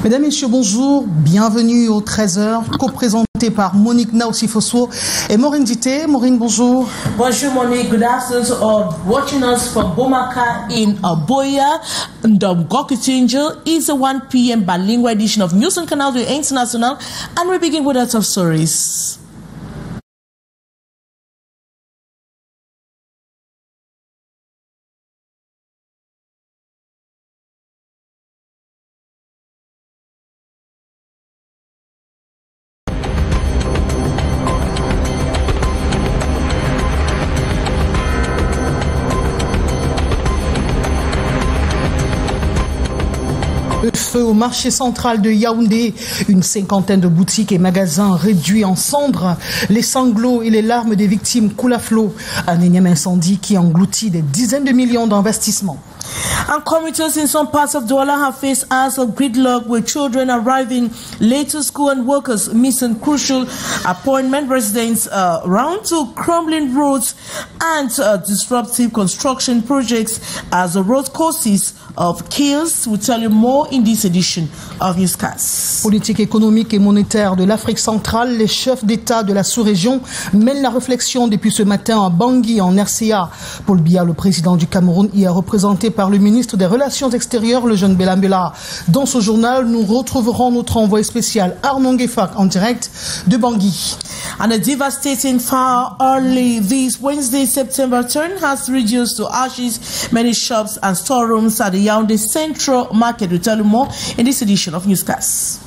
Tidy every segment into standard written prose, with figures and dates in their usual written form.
Mesdames, Messieurs, bonjour. Bienvenue au 13h, co-présenté par Monique Naosifoso et Maureen Dité. Maureen, bonjour. Bonjour Monique, good afternoon to all watching us from Bomaka in Aboya. The Gokutinjo is a 1 p.m. bilingual edition of News on Canal International, and we begin with our top stories. Le feu au marché central de Yaoundé, une cinquantaine de boutiques et magasins réduits en cendres, les sanglots et les larmes des victimes coulent à flot. Un énième incendie qui engloutit des dizaines de millions d'investissements. And commuters in some parts of Douala have faced hours of gridlock, with children arriving late to school and workers missing crucial appointment, residents round to crumbling roads and disruptive construction projects as the road causes of chaos. We'll tell you more in this edition of Newscast. Politique économique et monétaire de l'Afrique centrale, les chefs d'État de la sous-région mènent la réflexion depuis ce matin à Bangui, en RCA. Paul Biya, le président du Cameroun, y est représenté par le ministre des Relations extérieures, le jeune Belambela. Dans ce journal, nous retrouverons notre envoyé spécial Arnon Gefak en direct de Bangui. And a devastating fire early this Wednesday, September 10, has reduced to ashes many shops and storerooms at the Yaoundé Central Market. We'll tell you more in this edition of Newscast.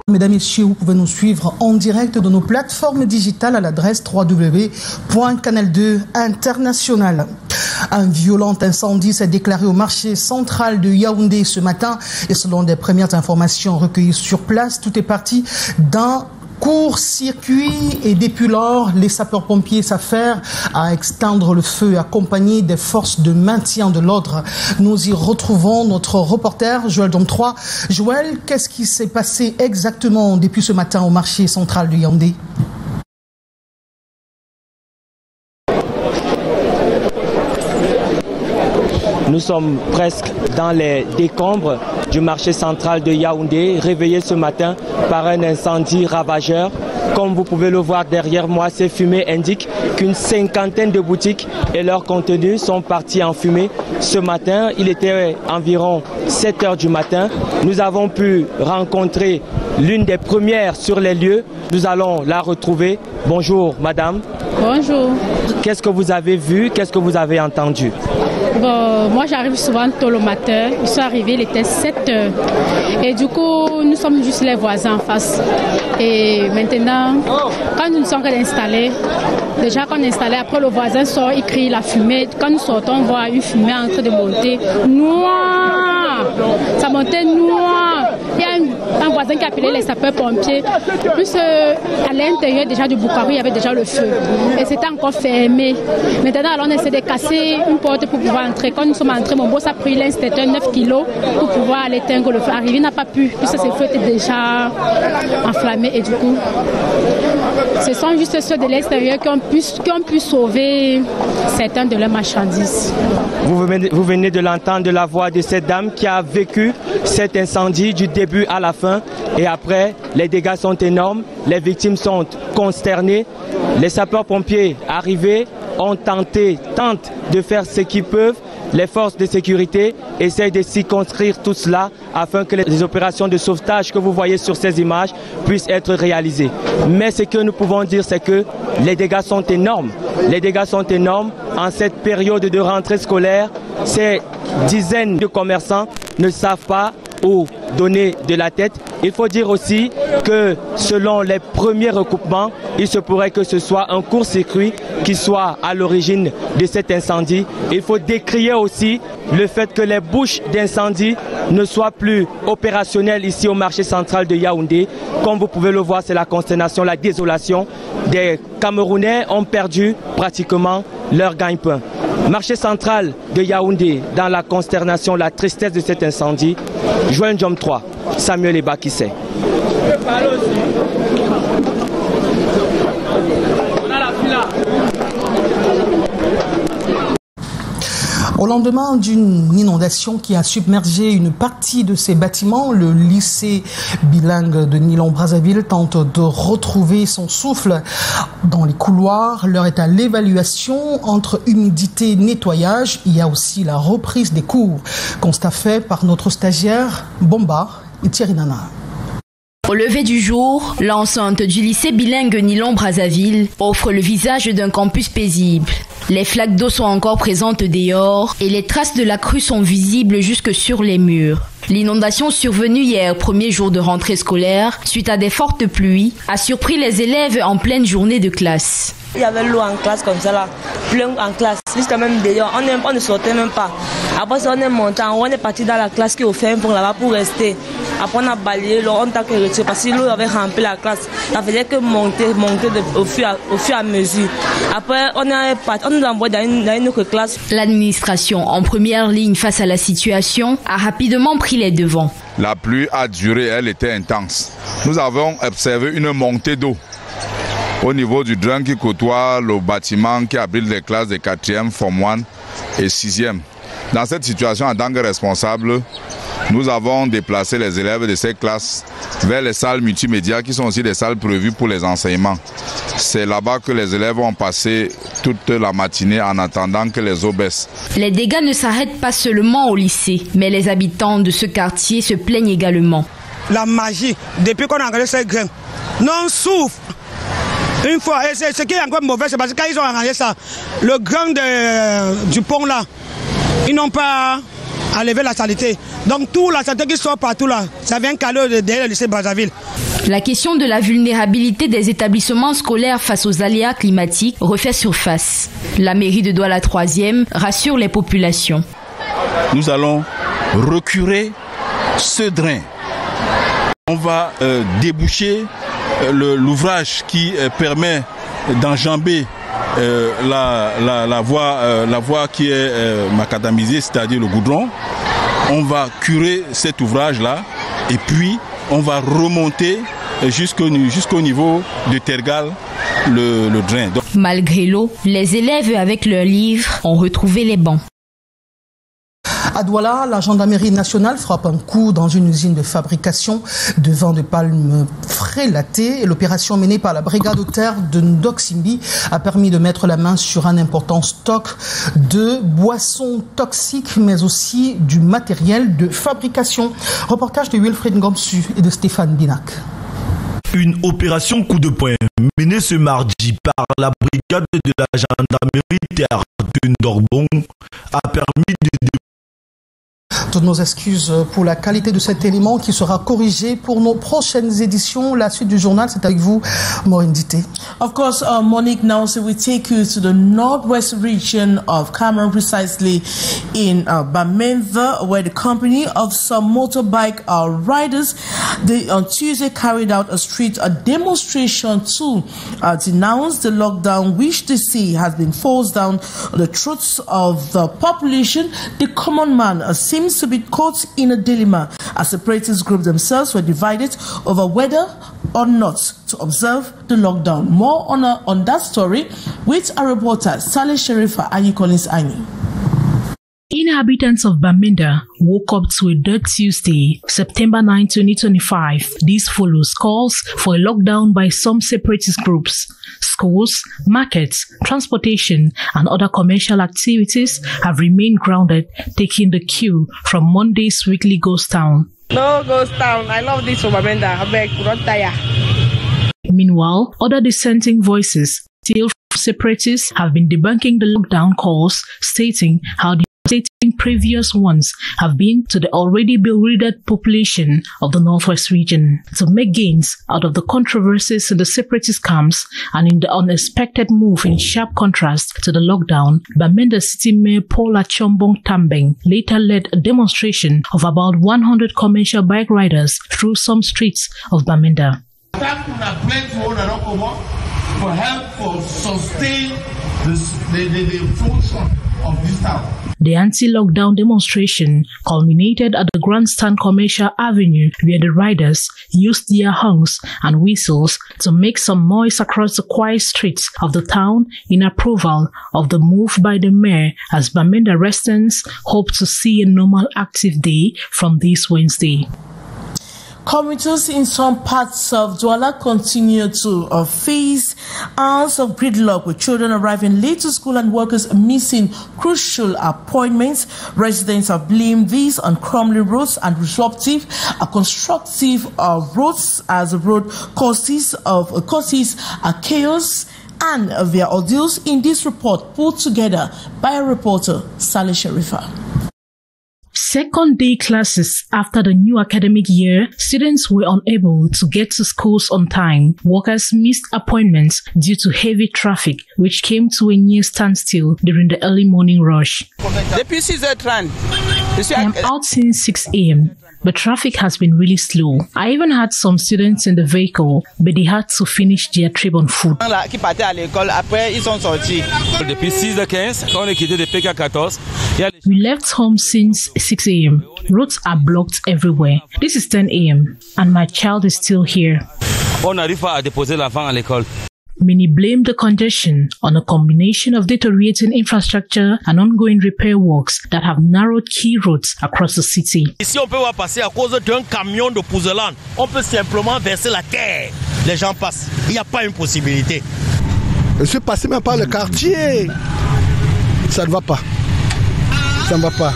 Mesdames, Messieurs, vous pouvez nous suivre en direct de nos plateformes digitales à l'adresse www.canal2international. Un violent incendie s'est déclaré au marché central de Yaoundé ce matin et selon des premières informations recueillies sur place, tout est parti d'un court-circuit et depuis lors, les sapeurs-pompiers s'affairent à extinguer le feu accompagné des forces de maintien de l'ordre. Nous y retrouvons notre reporter Joël Domtroy. Joël, qu'est-ce qui s'est passé exactement depuis ce matin au marché central de Yaoundé? Nous sommes presque dans les décombres du marché central de Yaoundé, réveillé ce matin par un incendie ravageur. Comme vous pouvez le voir derrière moi, ces fumées indiquent qu'une cinquantaine de boutiques et leurs contenus sont partis en fumée. Ce matin, il était environ 7 heures du matin. Nous avons pu rencontrer l'une des premières sur les lieux. Nous allons la retrouver. Bonjour madame. Bonjour. Qu'est-ce que vous avez vu? Qu'est-ce que vous avez entendu? Bon, moi j'arrive souvent tôt le matin, je suis arrivée, il était 7 heures. Et du coup, nous sommes juste les voisins en face. Et maintenant, quand nous nous sommes installés, déjà quand on est installé, après le voisin sort, il crie la fumée. Quand nous sortons, on voit une fumée en train de monter. Noir! Ça montait noir. Il y a un voisin qui a appelé les sapeurs-pompiers. Plus à l'intérieur déjà du Bukavu, il y avait déjà le feu. Et c'était encore fermé. Maintenant, alors, on essaie de casser une porte pour pouvoir entrer. Quand nous sommes entrés, mon boss a pris l'installateur 9 kilos pour pouvoir aller éteindre le feu. Arrivé, il n'a pas pu, puisque ce feu était déjà enflammé. Et du coup, ce sont juste ceux de l'extérieur qui ont pu sauver certains de leurs marchandises. Vous venez de l'entendre de la voix de cette dame qui a vécu cet incendie du début à la fin. Et après, les dégâts sont énormes, les victimes sont consternées. Les sapeurs-pompiers arrivés tentent de faire ce qu'ils peuvent. Les forces de sécurité essayent de circonscrire tout cela afin que les opérations de sauvetage que vous voyez sur ces images puissent être réalisées. Mais ce que nous pouvons dire, c'est que les dégâts sont énormes. Les dégâts sont énormes en cette période de rentrée scolaire. Ces dizaines de commerçants ne savent pas où donner de la tête. Il faut dire aussi que selon les premiers recoupements, il se pourrait que ce soit un court-circuit qui soit à l'origine de cet incendie. Il faut décrier aussi le fait que les bouches d'incendie ne soient plus opérationnelles ici au marché central de Yaoundé. Comme vous pouvez le voir, c'est la consternation, la désolation. Des Camerounais ont perdu pratiquement leur gagne-pain. Marché central de Yaoundé, dans la consternation, la tristesse de cet incendie. Joël Jom 3, Samuel Ebakissé. Au lendemain d'une inondation qui a submergé une partie de ses bâtiments, le lycée bilingue de Nilon-Brazzaville tente de retrouver son souffle dans les couloirs. L'heure est à l'évaluation entre humidité et nettoyage. Il y a aussi la reprise des cours. Constat fait par notre stagiaire Bomba et Thierry Nana. Au lever du jour, l'enceinte du lycée bilingue Nilon-Brazzaville offre le visage d'un campus paisible. Les flaques d'eau sont encore présentes dehors et les traces de la crue sont visibles jusque sur les murs. L'inondation survenue hier, premier jour de rentrée scolaire, suite à des fortes pluies, a surpris les élèves en pleine journée de classe. Il y avait l'eau en classe comme ça là, plein en classe, jusqu'à même dehors, on ne sortait même pas. Après on est monté, on est parti dans la classe qui est au fin pour là-bas pour rester. Après on a balayé, on t'a que retiré parce que l'eau avait rempli la classe. Ça faisait que monter au fur et à mesure. Après on nous a envoyé dans une autre classe. L'administration, en première ligne face à la situation, a rapidement pris les devants. La pluie a duré, elle était intense. Nous avons observé une montée d'eau au niveau du drain qui côtoie le bâtiment qui abrite les classes de 4e, Form 1 et 6e. Dans cette situation, en tant que responsable, nous avons déplacé les élèves de ces classes vers les salles multimédia qui sont aussi des salles prévues pour les enseignements. C'est là-bas que les élèves ont passé toute la matinée en attendant que les eaux baissent. Les dégâts ne s'arrêtent pas seulement au lycée, mais les habitants de ce quartier se plaignent également. La magie, depuis qu'on a arrangé ces grains, non souffre. Une fois, et ce qui est encore mauvais, c'est parce que quand ils ont arrangé ça, le grain du pont là, ils n'ont pas enlevé la saleté. Donc tout la saleté qui sort partout là, ça vient caler derrière le lycée Brazzaville. La question de la vulnérabilité des établissements scolaires face aux aléas climatiques refait surface. La mairie de Douala 3e rassure les populations. Nous allons recurer ce drain. On va déboucher l'ouvrage qui permet d'enjamber la voie qui est macadamisée, c'est-à-dire le goudron. On va curer cet ouvrage-là et puis on va remonter jusqu'au niveau de Tergal le drain. Malgré l'eau, les élèves avec leurs livres ont retrouvé les bancs. À Douala, la gendarmerie nationale frappe un coup dans une usine de fabrication de vin de palme frélaté. Et l'opération menée par la brigade de terre de Ndoksimbi a permis de mettre la main sur un important stock de boissons toxiques, mais aussi du matériel de fabrication. Reportage de Wilfried Ngomsu et de Stéphane Binac. Une opération coup de poing menée ce mardi par la brigade de la gendarmerie terre de Ndorbon a permis de Toutes nos excuses pour la qualité de cet élément qui sera corrigé pour nos prochaines éditions. La suite du journal, c'est avec vous, Maureen Dité. Of course, Monique Nelson will take you to the northwest region of Cameroon, precisely in Bamenda, where the company of some motorbike riders on Tuesday carried out a demonstration to denounce the lockdown, which they say has been forced down the throats of the population. The common man seems to be caught in a dilemma as separatist groups themselves were divided over whether or not to observe the lockdown. More on that story with our reporter Saleh Sherifa Anyi Collins Anyi. Inhabitants of Bamenda woke up to a dead Tuesday, September 9, 2025. This follows calls for a lockdown by some separatist groups. Schools, markets, transportation, and other commercial activities have remained grounded, taking the cue from Monday's weekly ghost town. No ghost town. I love this for Bamenda. I beg, don't tire. Meanwhile, other dissenting voices, still separatists, have been debunking the lockdown calls, stating how the previous ones have been to the already bewildered population of the northwest region. To make gains out of the controversies in the separatist camps and in the unexpected move in sharp contrast to the lockdown, Bamenda City Mayor Paula Chombong Tambeng later led a demonstration of about 100 commercial bike riders through some streets of Bamenda. For help for sustain the function of this town. The anti-lockdown demonstration culminated at the Grandstand Commercial Avenue, where the riders used their honks and whistles to make some noise across the quiet streets of the town in approval of the move by the mayor, as Bamenda residents hope to see a normal active day from this Wednesday. Commuters in some parts of Douala continue to face hours of gridlock, with children arriving late to school and workers missing crucial appointments. Residents have blamed this on crumbling roads and disruptive constructive roads, as the road causes chaos and their ordeals. In this report put together by a reporter, Saleh Sharifa. Second day classes after the new academic year, students were unable to get to schools on time. Workers missed appointments due to heavy traffic, which came to a near standstill during the early morning rush. I am out since 6 a.m. but traffic has been really slow. I even had some students in the vehicle, but they had to finish their trip on foot. We left home since 6 a.m. Roads are blocked everywhere. This is 10 a.m. and my child is still here. Many blame the congestion on a combination of deteriorating infrastructure and ongoing repair works that have narrowed key roads across the city. Ici, on peut voir passer à cause d'un camion de pouzzolane. On peut simplement verser la terre. Les gens passent. Il n'y a pas une possibilité. Je suis passé même par le quartier. Ça ne va pas. Ça ne va pas.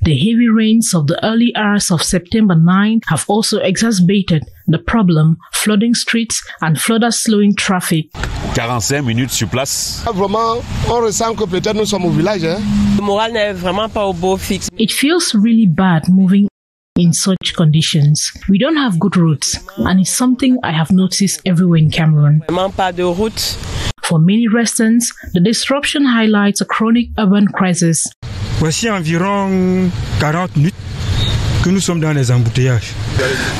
The heavy rains of the early hours of September 9 have also exacerbated the problem, flooding streets and further slowing traffic. 45 minutes sur place. Vraiment, on ressent que peut-être nous sommes au village. Le moral n'est vraiment pas au beau fixe. It feels really bad moving in such conditions. We don't have good roads, and it's something I have noticed everywhere in Cameroon. Pas de route. For many residents, the disruption highlights a chronic urban crisis. Voici environ 40 minutes que nous sommes dans les embouteillages.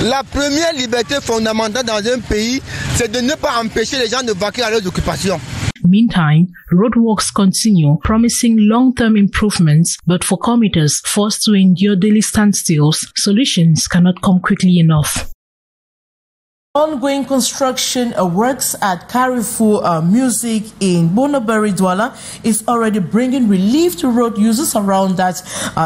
La première liberté fondamentale dans un pays, c'est de ne pas empêcher les gens de vaquer à leurs occupations. Meantime, roadworks continue, promising long-term improvements, but for commuters forced to endure daily standstills, solutions cannot come quickly enough. Ongoing construction works at Carrefour Music in Bonaberi, Douala is already bringing relief to road users around that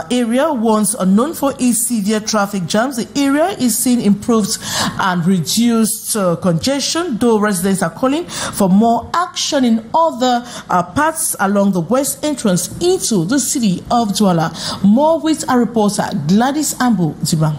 area. Once known for its severe traffic jams, the area is seeing improved and reduced congestion, though residents are calling for more action in other parts along the west entrance into the city of Douala. More with our reporter Gladys Ambu Zibang.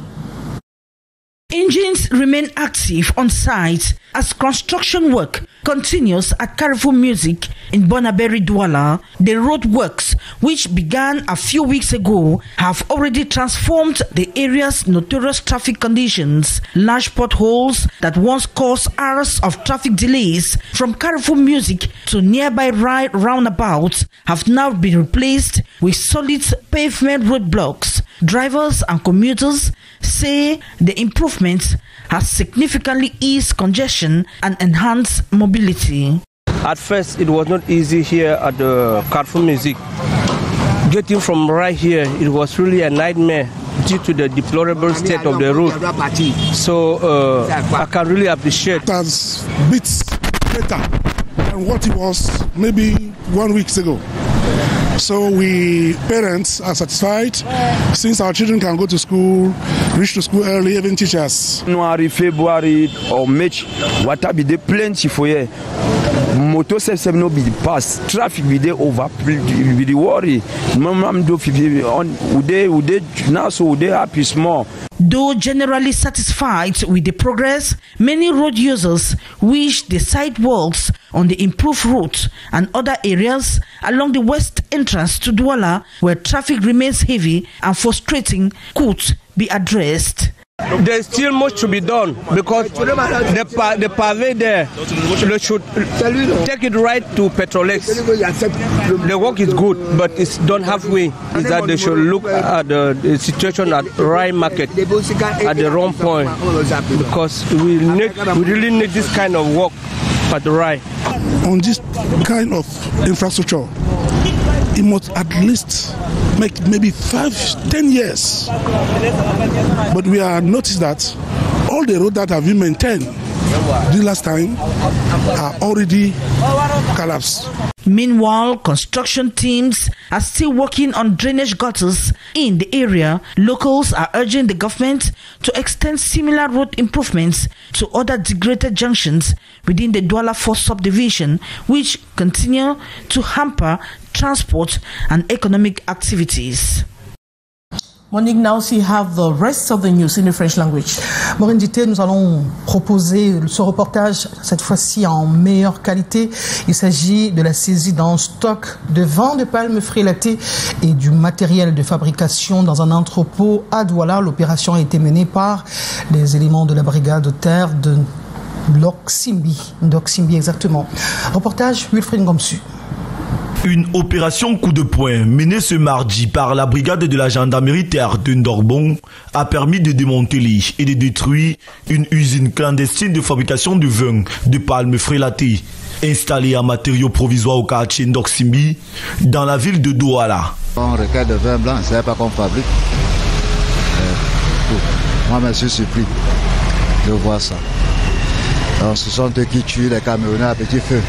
Engines remain active on site as construction work continues at Carrefour Music in Bonaberi, Douala. The road works, which began a few weeks ago, have already transformed the area's notorious traffic conditions. Large potholes that once caused hours of traffic delays from Carrefour Music to nearby roundabouts have now been replaced with solid pavement roadblocks. Drivers and commuters say the improvements has significantly eased congestion and enhanced mobility. At first, it was not easy here at the Carrefour Music. Getting from right here, it was really a nightmare due to the deplorable state of the road. So I can really appreciate. It has bits better than what it was maybe 1 week ago. So we parents are satisfied since our children can go to school, reach to school early, even teachers. January, February or March, water be there plenty for you. Motor self no be pass, traffic be there over, be the worry. Mom do on now so they happy small. Though generally satisfied with the progress, many road users wish the sidewalks on the improved route and other areas along the west entrance to Douala, where traffic remains heavy and frustrating, could be addressed. There's still much to be done because the pavé there, they should take it right to Petrolex. The work is good, but it's done halfway. Is that they should look at the situation at Rai Market at the wrong point, because we really need this kind of work at the Rai. On this kind of infrastructure, it must at least make maybe 5-10 years. But we have noticed that all the roads that have been maintained the last time are already collapsed. Meanwhile, construction teams are still working on drainage gutters in the area. Locals are urging the government to extend similar road improvements to other degraded junctions within the Douala 4 subdivision, which continue to hamper transport and economic activities. Monique, now you have the rest of the news in the French language. Maureen Dité, nous allons proposer ce reportage, cette fois-ci en meilleure qualité. Il s'agit de la saisie d'un stock de vin de palme frélaté et du matériel de fabrication dans un entrepôt à Douala. L'opération a été menée par les éléments de la brigade de terre de Ndoksimbi exactement. Reportage Wilfried Ngomsu. Une opération coup de poing menée ce mardi par la brigade de la gendarmerie terre de Ndorbon a permis de démanteler et de détruire une usine clandestine de fabrication de vin de palme frélaté installée en matériaux provisoires au quartier Ndoksimbi dans la ville de Douala. On recueille de vin blanc, c'est pas qu'on fabrique. Moi, je suis surpris de voir ça. Alors, ce sont eux qui tuent les Camerounais à petit feu.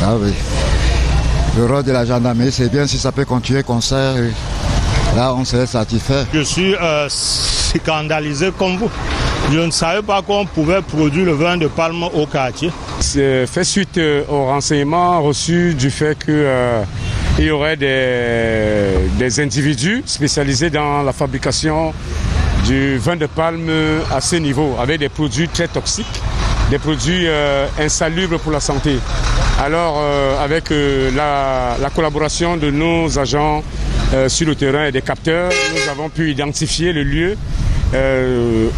Ah oui. Le rôle de la gendarmerie, c'est bien si ça peut continuer comme ça. Là, on serait satisfait. Je suis scandalisé comme vous. Je ne savais pas qu'on pouvait produire le vin de palme au quartier. C'est fait suite aux renseignements reçus du fait qu'il y aurait des individus spécialisés dans la fabrication du vin de palme à ce niveau, avec des produits très toxiques, des produits insalubres pour la santé. Alors, avec la collaboration de nos agents sur le terrain et des capteurs, nous avons pu identifier le lieu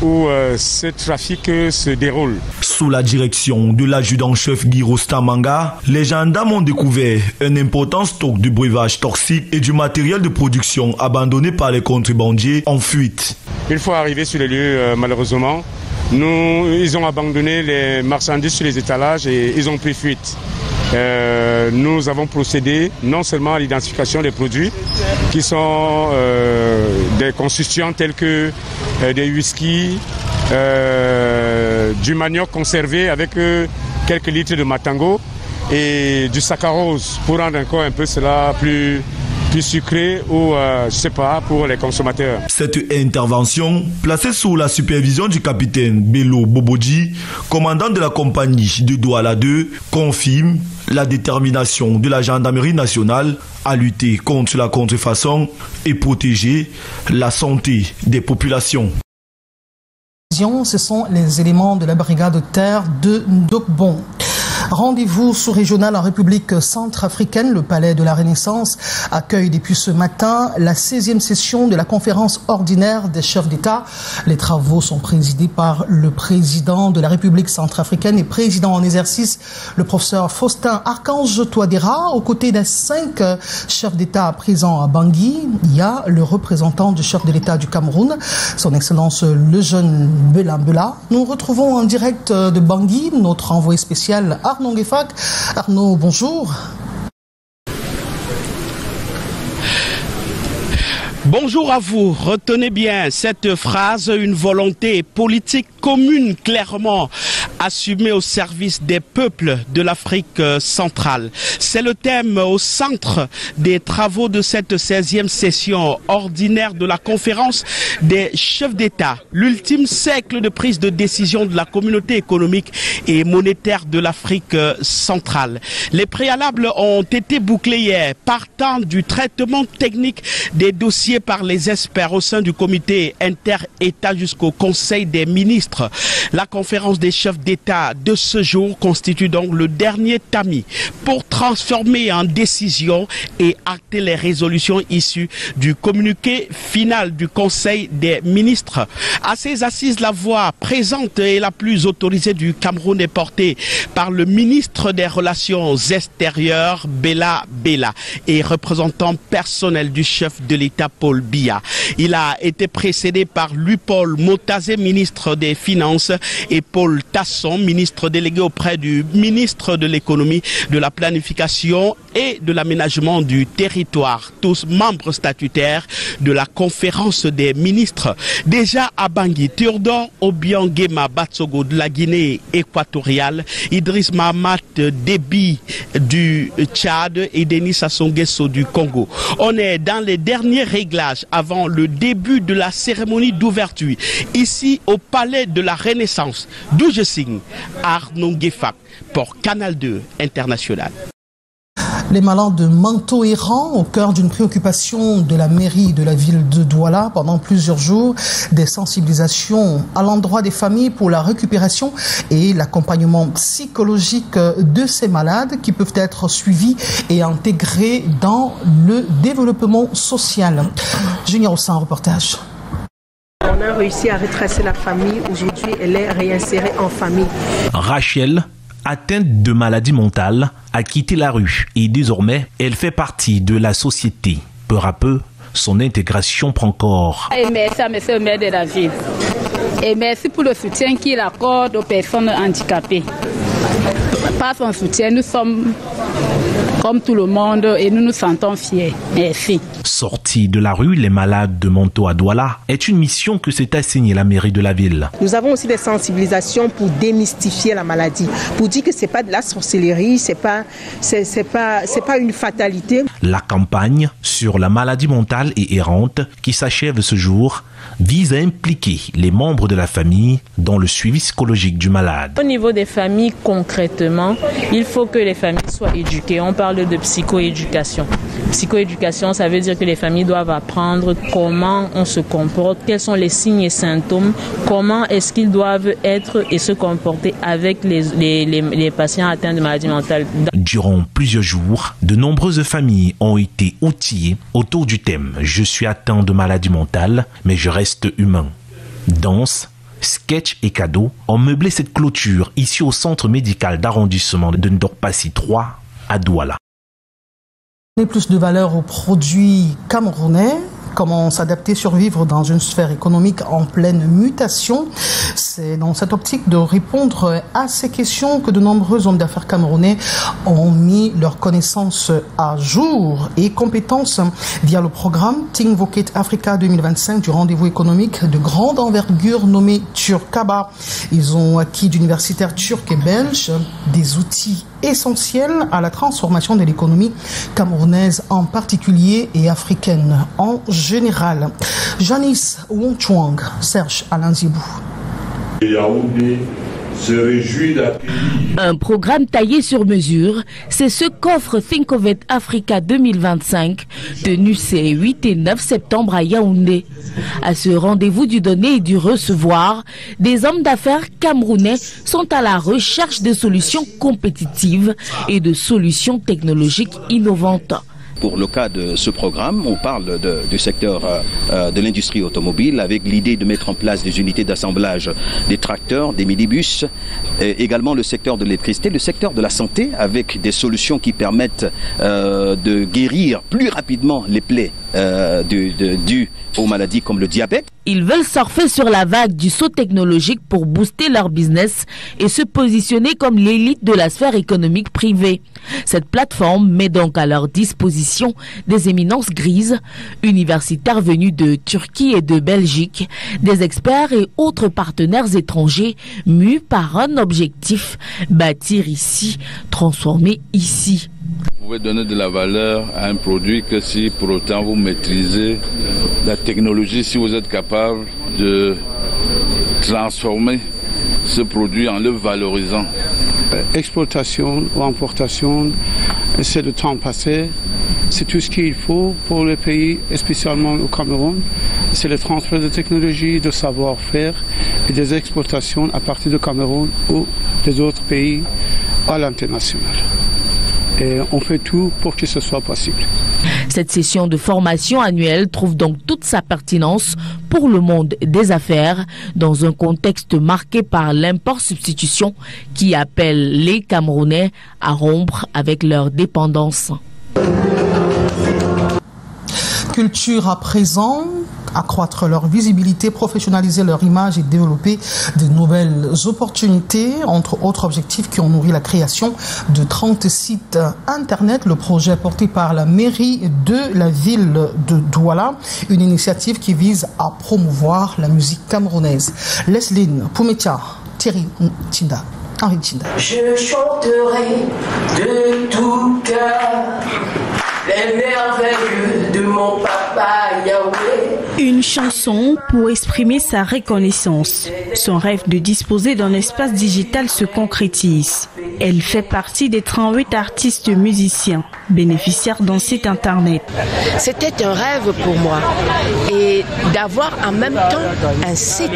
où ce trafic se déroule. Sous la direction de l'adjudant-chef Guy Rostamanga, les gendarmes ont découvert un important stock de breuvage toxique et du matériel de production abandonné par les contrebandiers en fuite. Une fois arrivés sur les lieux, malheureusement, ils ont abandonné les marchandises sur les étalages et ils ont pris fuite. Nous avons procédé non seulement à l'identification des produits qui sont des constituants tels que des whisky, du manioc conservé avec quelques litres de matango et du saccharose pour rendre encore un peu cela plus sucré ou je sais pas pour les consommateurs. Cette intervention, placée sous la supervision du capitaine Bello Bobodji, commandant de la compagnie de Douala 2, confirme la détermination de la gendarmerie nationale à lutter contre la contrefaçon et protéger la santé des populations. Ce sont les éléments de la brigade de terre de Ndokbon. Rendez-vous sous-régional en République centrafricaine. Le Palais de la Renaissance accueille depuis ce matin la 16e session de la conférence ordinaire des chefs d'État. Les travaux sont présidés par le président de la République centrafricaine et président en exercice, le professeur Faustin Archange Touadéra. Aux côtés des 5 chefs d'État présents à Bangui, il y a le représentant du chef de l'État du Cameroun, son Excellence le jeune Bela Bela. Nous retrouvons en direct de Bangui notre envoyé spécial Arnaud Ngefak. Arnaud, bonjour. Bonjour à vous. Retenez bien cette phrase, une volonté politique commune clairement assumée au service des peuples de l'Afrique centrale. C'est le thème au centre des travaux de cette 16e session ordinaire de la conférence des chefs d'État, l'ultime siècle de prise de décision de la communauté économique et monétaire de l'Afrique centrale. Les préalables ont été bouclés hier, partant du traitement technique des dossiers par les experts au sein du comité inter-État jusqu'au Conseil des ministres. La conférence des chefs d'État de ce jour constitue donc le dernier tamis pour transformer en décision et acter les résolutions issues du communiqué final du Conseil des ministres. À ces assises, la voix présente et la plus autorisée du Cameroun est portée par le ministre des Relations extérieures, Bela Bela, et représentant personnel du chef de l'État Paul Biya. Il a été précédé par Louis-Paul Motazé, ministre des Finances, et Paul Tasson, ministre délégué auprès du ministre de l'économie, de la planification et de l'aménagement du territoire, tous membres statutaires de la conférence des ministres. Déjà à Bangui, Théodore Obiangema Batsogo de la Guinée équatoriale, Idriss Mahamat Déby du Tchad et Denis Sassou Nguesso du Congo. On est dans les derniers réglages avant le début de la cérémonie d'ouverture, ici au Palais de la Renaissance, d'où je signe Arnaud Guéfac pour Canal 2 International. Les malades de manteau errant au cœur d'une préoccupation de la mairie de la ville de Douala pendant plusieurs jours, des sensibilisations à l'endroit des familles pour la récupération et l'accompagnement psychologique de ces malades qui peuvent être suivis et intégrés dans le développement social. Junior Ossan, reportage. On a réussi à retracer la famille. Aujourd'hui, elle est réinsérée en famille. Rachel, atteinte de maladie mentale, a quitté la rue et désormais, elle fait partie de la société. Peu à peu, son intégration prend corps. Et merci à monsieur le maire de la ville. Et merci pour le soutien qu'il accorde aux personnes handicapées. Par son soutien, nous sommes comme tout le monde et nous nous sentons fiers. Merci. Sortie de la rue, les malades de Manteau à Douala est une mission que s'est assignée la mairie de la ville. Nous avons aussi des sensibilisations pour démystifier la maladie, pour dire que c'est pas de la sorcellerie, c'est pas une fatalité. La campagne sur la maladie mentale et errante qui s'achève ce jour vise à impliquer les membres de la famille dans le suivi psychologique du malade. Au niveau des familles, concrètement, il faut que les familles soient éduquées. On parle de psychoéducation. Psychoéducation, ça veut dire que les familles doivent apprendre comment on se comporte, quels sont les signes et symptômes, comment est-ce qu'ils doivent être et se comporter avec les patients atteints de maladie mentale. Durant plusieurs jours, de nombreuses familles ont été outillées autour du thème « Je suis atteint de maladie mentale, mais je reste humain ». Danse, sketch et cadeaux ont meublé cette clôture ici au centre médical d'arrondissement de Ndorpassi 3 à Douala. Plus de valeur aux produits camerounais. Comment s'adapter, survivre dans une sphère économique en pleine mutation. C'est dans cette optique de répondre à ces questions que de nombreux hommes d'affaires camerounais ont mis leurs connaissances à jour et compétences via le programme Think Vocate Africa 2025 du rendez-vous économique de grande envergure nommé Turkaba. Ils ont acquis d'universitaires turcs et belges des outils essentiels à la transformation de l'économie camerounaise en particulier et africaine en général. Janice Wongchuang, Serge Alain Zibou. Se réjouit d'accueillir. Un programme taillé sur mesure, c'est ce qu'offre Think of It Africa 2025, tenu ces 8 et 9 septembre à Yaoundé. À ce rendez-vous du donner et du recevoir, des hommes d'affaires camerounais sont à la recherche de solutions compétitives et de solutions technologiques innovantes. Pour le cas de ce programme, on parle du secteur de l'industrie automobile avec l'idée de mettre en place des unités d'assemblage des tracteurs, des minibus, également le secteur de l'électricité, le secteur de la santé avec des solutions qui permettent de guérir plus rapidement les plaies dues aux maladies comme le diabète. Ils veulent surfer sur la vague du saut technologique pour booster leur business et se positionner comme l'élite de la sphère économique privée. Cette plateforme met donc à leur disposition des éminences grises, universitaires venus de Turquie et de Belgique, des experts et autres partenaires étrangers mus par un objectif, bâtir ici, transformer ici. Vous pouvez donner de la valeur à un produit que si pour autant vous maîtrisez la technologie, si vous êtes capable de transformer ce produit en le valorisant. Exportation ou importation, c'est le temps passé. C'est tout ce qu'il faut pour le pays, et spécialement au Cameroun. C'est le transfert de technologie, de savoir-faire et des exportations à partir du Cameroun ou des autres pays à l'international. Et on fait tout pour que ce soit possible. Cette session de formation annuelle trouve donc toute sa pertinence pour le monde des affaires dans un contexte marqué par l'import-substitution qui appelle les Camerounais à rompre avec leur dépendance. Culture à présent, accroître leur visibilité, professionnaliser leur image et développer de nouvelles opportunités, entre autres objectifs qui ont nourri la création de 30 sites internet. Le projet porté par la mairie de la ville de Douala, une initiative qui vise à promouvoir la musique camerounaise. Lesline Poumetia, Thierry Tinda. Henri Tinda. Je chanterai de tout cœur les merveilles de mon papa Yahweh. Une chanson pour exprimer sa reconnaissance. Son rêve de disposer d'un espace digital se concrétise. Elle fait partie des 38 artistes musiciens bénéficiaires d'un site internet. C'était un rêve pour moi et d'avoir en même temps un site.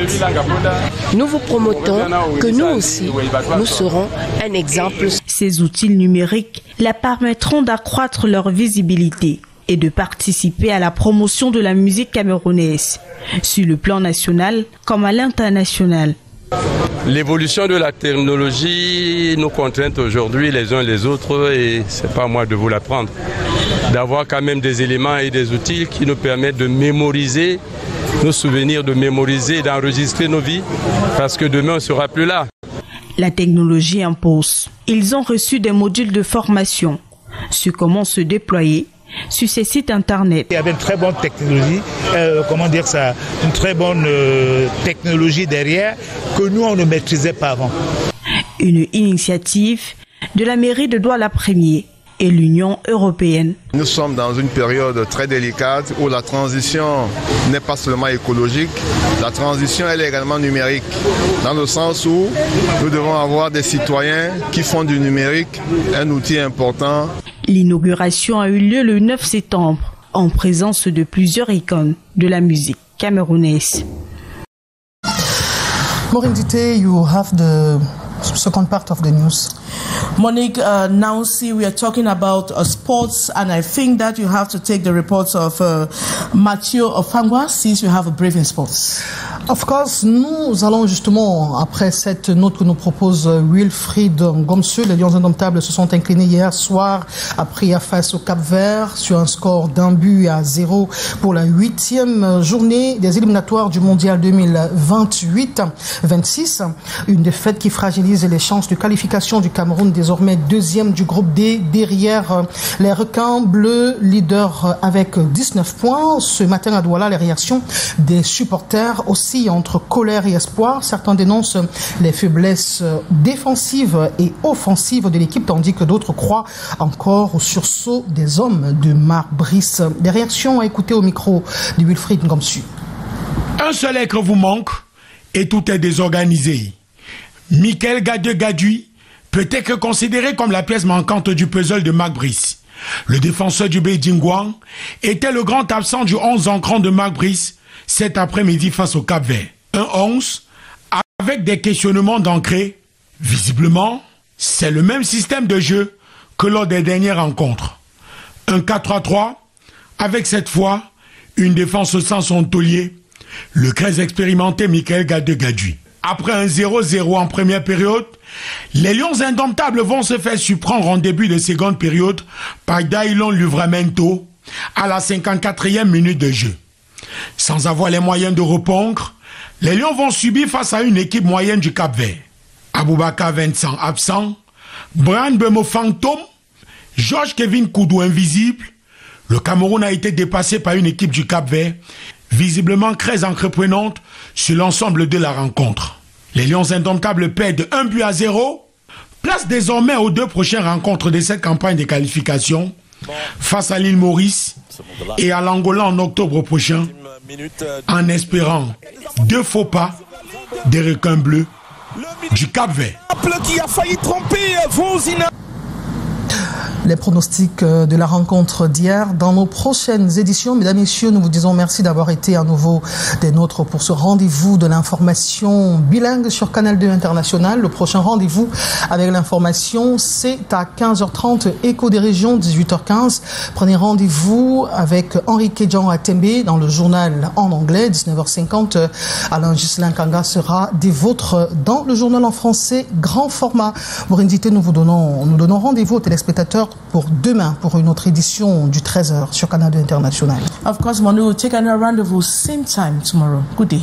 Nous vous promotons que nous aussi, nous serons un exemple. Ces outils numériques la permettront d'accroître leur visibilité et de participer à la promotion de la musique camerounaise, sur le plan national comme à l'international. L'évolution de la technologie nous contraint aujourd'hui les uns les autres et c'est pas à moi de vous l'apprendre. D'avoir quand même des éléments et des outils qui nous permettent de mémoriser nos souvenirs, de mémoriser et d'enregistrer nos vies parce que demain on ne sera plus là. La technologie impose. Ils ont reçu des modules de formation sur comment se déployer sur ces sites internet. Il y avait une très bonne technologie, une très bonne technologie derrière que nous on ne maîtrisait pas avant. Une initiative de la mairie de Douala Premier et l'Union européenne. Nous sommes dans une période très délicate où la transition n'est pas seulement écologique, la transition elle est également numérique, dans le sens où nous devons avoir des citoyens qui font du numérique un outil important. L'inauguration a eu lieu le 9 septembre en présence de plusieurs icônes de la musique camerounaise. Maureen Dite, you have the second part of the news. Monique, now see we are talking about sports, and I think that you have to take the reports of Mathieu Ofangwa since you have a brief in sports. Of course, nous allons justement, après cette note que nous propose Wilfried Ngomsu, les Lions Indomptables se sont inclinés hier soir après face au Cap-Vert sur un score d'1-0 pour la 8e journée des éliminatoires du Mondial 2028-26. Une défaite qui fragilise les chances de qualification du Cameroun, désormais deuxième du groupe D, derrière les requins bleus, leaders avec 19 points. Ce matin à Douala, les réactions des supporters aussi entre colère et espoir. Certains dénoncent les faiblesses défensives et offensives de l'équipe, tandis que d'autres croient encore au sursaut des hommes de Marc Brice. Des réactions à écouter au micro de Wilfried Ngomsu. Un seul être vous manque et tout est désorganisé. Michael Gadue-Gadui peut être considéré comme la pièce manquante du puzzle de Marc Brice. Le défenseur du Beijingguan était le grand absent du 11 en cran de Marc Brice cet après-midi face au Cap-Vert. Un 11 avec des questionnements d'ancré. Visiblement, c'est le même système de jeu que lors des dernières rencontres. Un 4-3-3 avec cette fois une défense sans son taulier, le très expérimenté Michael Gadue-Gadui. Après un 0-0 en première période, les Lions Indomptables vont se faire surprendre en début de seconde période par Dailon Livramento à la 54e minute de jeu. Sans avoir les moyens de répondre, les Lions vont subir face à une équipe moyenne du Cap-Vert. Aboubakar Vincent absent, Brian Bemo fantôme, Georges Kevin Koudou invisible. Le Cameroun a été dépassé par une équipe du Cap-Vert, visiblement très entreprenante sur l'ensemble de la rencontre. Les Lions Indomptables perdent 1-0, place désormais aux 2 prochaines rencontres de cette campagne de qualification, face à l'île Maurice et à l'Angola en octobre prochain, en espérant 2 faux pas des requins bleus du Cap-Vert. Qui a failli tromper Vonzina. Les pronostics de la rencontre d'hier. Dans nos prochaines éditions, mesdames et messieurs, nous vous disons merci d'avoir été à nouveau des nôtres pour ce rendez-vous de l'information bilingue sur Canal 2 International. Le prochain rendez-vous avec l'information, c'est à 15h30, Écho des régions, 18h15. Prenez rendez-vous avec Henri Kedjan Atembe dans le journal en anglais, 19h50. Alain Ghislain Kanga sera des vôtres dans le journal en français, grand format. Pour inviter, nous donnons rendez-vous aux téléspectateurs pour demain pour une autre édition du 13h sur Canada International. Of course, Manu will take another rendezvous same time tomorrow. Good day.